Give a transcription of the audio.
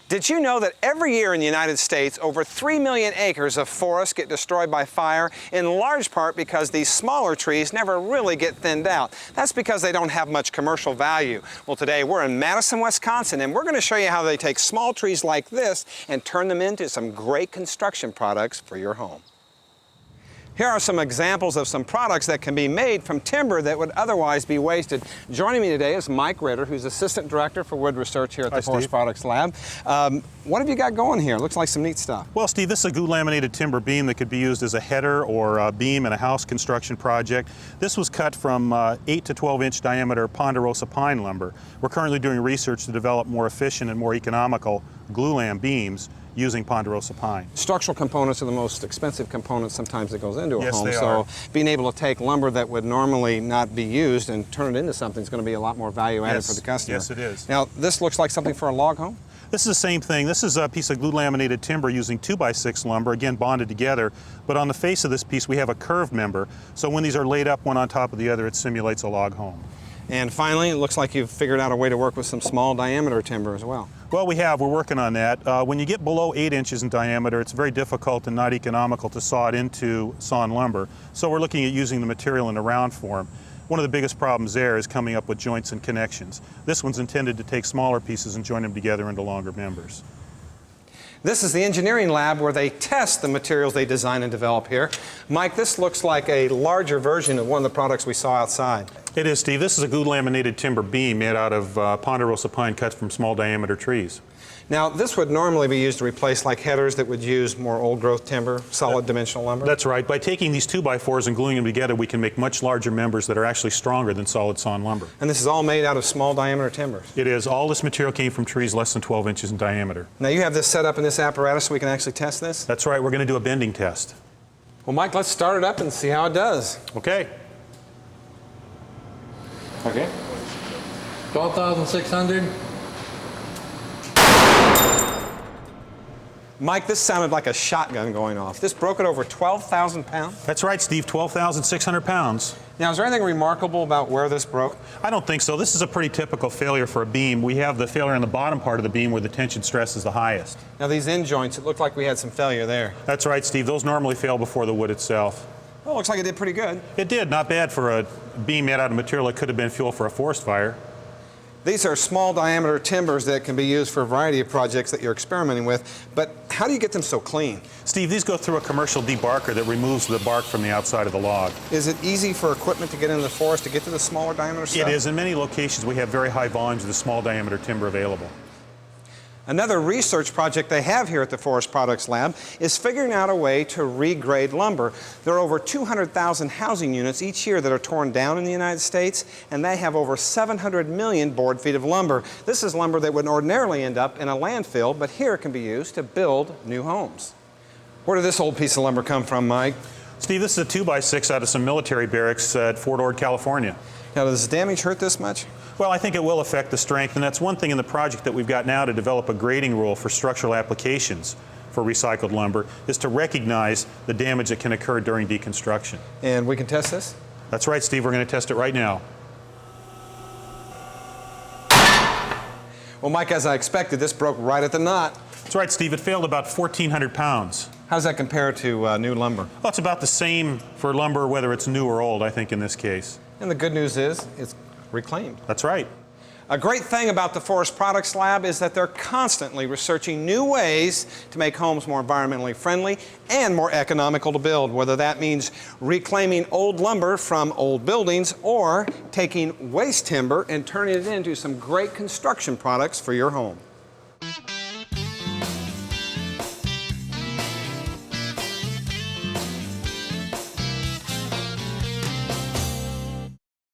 Did you know that every year in the United States, over 3 million acres of forest get destroyed by fire, in large part because these smaller trees never really get thinned out? That's because they don't have much commercial value. Well, today we're in Madison, Wisconsin, and we're going to show you how they take small trees like this and turn them into some great construction products for your home. Here are some examples of some products that can be made from timber that would otherwise be wasted. Joining me today is Mike Ritter, who's Assistant Director for Wood Research here at the Forest Products Lab. What have you got going here? Looks like some neat stuff. Well, Steve, this is a good laminated timber beam that could be used as a header or a beam in a house construction project. This was cut from 8 to 12 inch diameter ponderosa pine lumber. We're currently doing research to develop more efficient and more economical glulam beams using ponderosa pine. Structural components are the most expensive components sometimes that goes into a home. Yes, they so are. Being able to take lumber that would normally not be used and turn it into something is going to be a lot more value added for the customer. Yes, it is. Now, this looks like something for a log home? This is the same thing. This is a piece of glue laminated timber using 2x6 lumber, again bonded together, but on the face of this piece we have a curved member, so when these are laid up one on top of the other, it simulates a log home. And finally, it looks like you've figured out a way to work with some small diameter timber as well. Well, we're working on that. When you get below 8 inches in diameter, it's very difficult and not economical to saw it into sawn lumber. So we're looking at using the material in a round form. One of the biggest problems there is coming up with joints and connections. This one's intended to take smaller pieces and join them together into longer members. This is the engineering lab where they test the materials they design and develop here. Mike, this looks like a larger version of one of the products we saw outside. It is, Steve. This is a good laminated timber beam made out of ponderosa pine cut from small diameter trees. Now, this would normally be used to replace like headers that would use more old growth timber, solid dimensional lumber? That's right. By taking these 2x4s and gluing them together, we can make much larger members that are actually stronger than solid sawn lumber. And this is all made out of small diameter timbers? It is. All this material came from trees less than 12 inches in diameter. Now, you have this set up in this apparatus so we can actually test this? That's right. We're going to do a bending test. Well, Mike, let's start it up and see how it does. Okay. Okay. 12,600. Mike, this sounded like a shotgun going off. This broke it over 12,000 pounds? That's right, Steve, 12,600 pounds. Now, is there anything remarkable about where this broke? I don't think so. This is a pretty typical failure for a beam. We have the failure on the bottom part of the beam where the tension stress is the highest. Now, these end joints, it looked like we had some failure there. That's right, Steve. Those normally fail before the wood itself. Well, it looks like it did pretty good. It did. Not bad for a beam made out of material that could have been fuel for a forest fire. These are small diameter timbers that can be used for a variety of projects that you're experimenting with, but how do you get them so clean? Steve, these go through a commercial debarker that removes the bark from the outside of the log. Is it easy for equipment to get into the forest to get to the smaller diameter stuff? It is. In many locations we have very high volumes of the small diameter timber available. Another research project they have here at the Forest Products Lab is figuring out a way to regrade lumber. There are over 200,000 housing units each year that are torn down in the United States, and they have over 700 million board feet of lumber. This is lumber that would ordinarily end up in a landfill, but here it can be used to build new homes. Where did this old piece of lumber come from, Mike? Steve, this is a 2x6 out of some military barracks at Fort Ord, California. Now, does the damage hurt this much? Well, I think it will affect the strength, and that's one thing in the project that we've got now to develop a grading rule for structural applications for recycled lumber, is to recognize the damage that can occur during deconstruction. And we can test this? That's right, Steve. We're going to test it right now. Well, Mike, as I expected, this broke right at the knot. That's right, Steve. It failed about 1,400 pounds. How does that compare to new lumber? Well, it's about the same for lumber, whether it's new or old, I think, in this case. And the good news is, it's reclaimed. That's right. A great thing about the Forest Products Lab is that they're constantly researching new ways to make homes more environmentally friendly and more economical to build, whether that means reclaiming old lumber from old buildings or taking waste timber and turning it into some great construction products for your home.